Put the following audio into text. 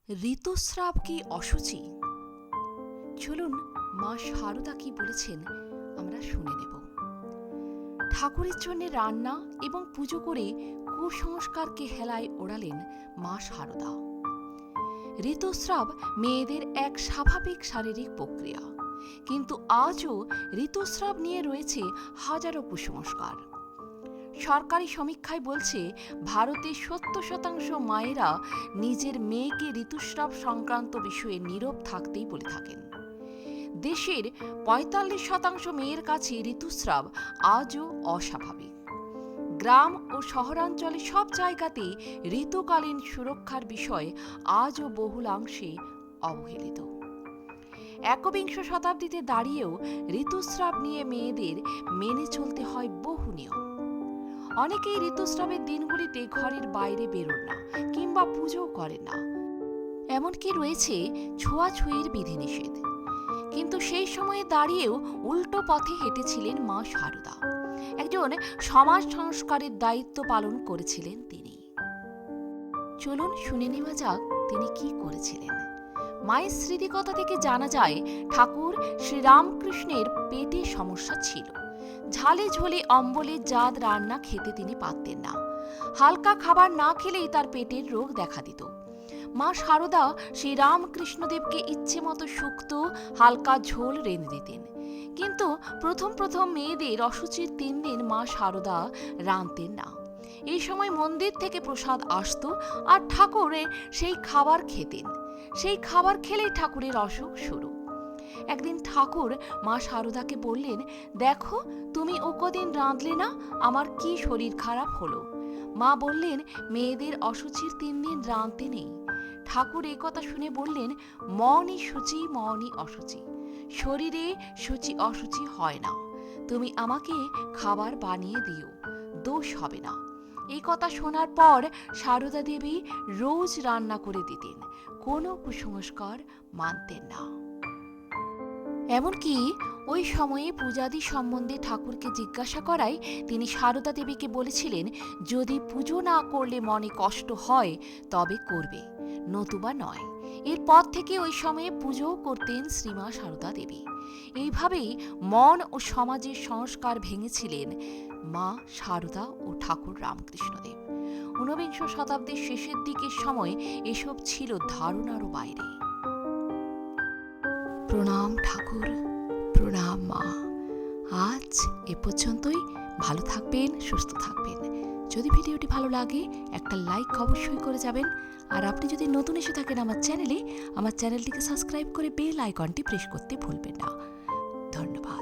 ঋতুস্রাব কি অশুচি? চলুন মা শারদা কি বলেছেন আমরা শুনে নেব। ঠাকুরের জন্য রান্না এবং পুজো করে কুসংস্কারকে হেলায় ওড়ালেন মা শারদা। ঋতুস্রাব মেয়েদের এক স্বাভাবিক শারীরিক প্রক্রিয়া, কিন্তু আজও ঋতুস্রাব নিয়ে রয়েছে হাজারো কুসংস্কার। সরকারি সমীক্ষায় বলছে ভারতে 70% মায়েরা নিজের মেয়েকে ঋতুস্রাব সংক্রান্ত বিষয়ে নীরব থাকতেই বলে থাকেন। দেশের 45% মেয়ের কাছে ঋতুস্রাব আজও অস্বাভাবিক। গ্রাম ও শহরাঞ্চলে সব জায়গাতেই ঋতুকালীন সুরক্ষার বিষয় আজও বহুলাংশে অবহেলিত। একবিংশ শতাব্দীতে দাঁড়িয়েও ঋতুস্রাব নিয়ে মেয়েদের মেনে চলতে হয় বহু নিয়ম। অনেকেই ঋতুস্রাবের দিনগুলিতে ঘরের বাইরে বেরোন না কিংবা পুজোও করেন না। এমনকি রয়েছে ছোঁয়াছুঁয়ির বিধিনিষেধ। কিন্তু সেই সময়ে দাঁড়িয়েও উল্টো পথে হেঁটেছিলেন মা শারদা। একজন সমাজ সংস্কারের দায়িত্ব পালন করেছিলেন তিনি। চলুন শুনে নেওয়া যাক তিনি কি করেছিলেন। মায়ের স্মৃতিকথা থেকে জানা যায় ঠাকুর শ্রীরামকৃষ্ণের পেটে সমস্যা ছিল। ঝালে ঝোলে অম্বলের জাত রান্না খেতে তিনি পারতেন না। হালকা খাবার না খেলেই তার পেটের রোগ দেখা দিত। মা শারদা শ্রীরামকৃষ্ণদেবকে ইচ্ছে মতো শুক্তো হালকা ঝোল রেঁধে দিতেন। কিন্তু প্রথম মেয়েদের অসুচির 3 দিন মা শারদা রাঁধতেন না। এই সময় মন্দির থেকে প্রসাদ আসতো আর ঠাকুরের সেই খাবার খেতেন। সেই খাবার খেলেই ঠাকুরের অসুখ শুরু। একদিন ঠাকুর মা শারদাকে বললেন, দেখো তুমি ও কদিন রাঁধলে না, আমার কি শরীর খারাপ হলো। মা বললেন, মেয়েদের অসুচির 3 দিন রাঁধতে নেই। ঠাকুর এই কথা শুনে বললেন, মনই সূচি মনই অসুচি, শরীরে সূচি অসুচি হয় না। তুমি আমাকে খাবার বানিয়ে দিও, দোষ হবে না। এই কথা শোনার পর শারদা দেবী রোজ রান্না করে দিতেন, কোনো কুসংস্কার মানতেন না। এমনকি ওই সময়ে পূজাদি সম্বন্ধে ঠাকুরকে জিজ্ঞাসা করায় তিনি শারদা দেবীকে বলেছিলেন, যদি পুজো না করলে মনে কষ্ট হয় তবে করবে, নতুবা নয়। এরপর থেকে ওই সময়ে পুজোও করতেন শ্রীমা শারদা দেবী। এইভাবেই মন ও সমাজের সংস্কার ভেঙেছিলেন মা শারদা ও ঠাকুর রামকৃষ্ণদেব। 19বিংশ শতাব্দীর শেষের দিকের সময় এসব ছিল ধারণারও বাইরে। প্রণাম ঠাকুর, প্রণাম মা। আজ এ পর্যন্তই। ভালো থাকবেন, সুস্থ থাকবেন। যদি ভিডিওটি ভালো লাগে একটা লাইক অবশ্যই করে যাবেন। আর আপনি যদি নতুন এসে থাকেন আমার চ্যানেলটিকে সাবস্ক্রাইব করে বেল আইকনটি প্রেস করতে ভুলবেন না। ধন্যবাদ।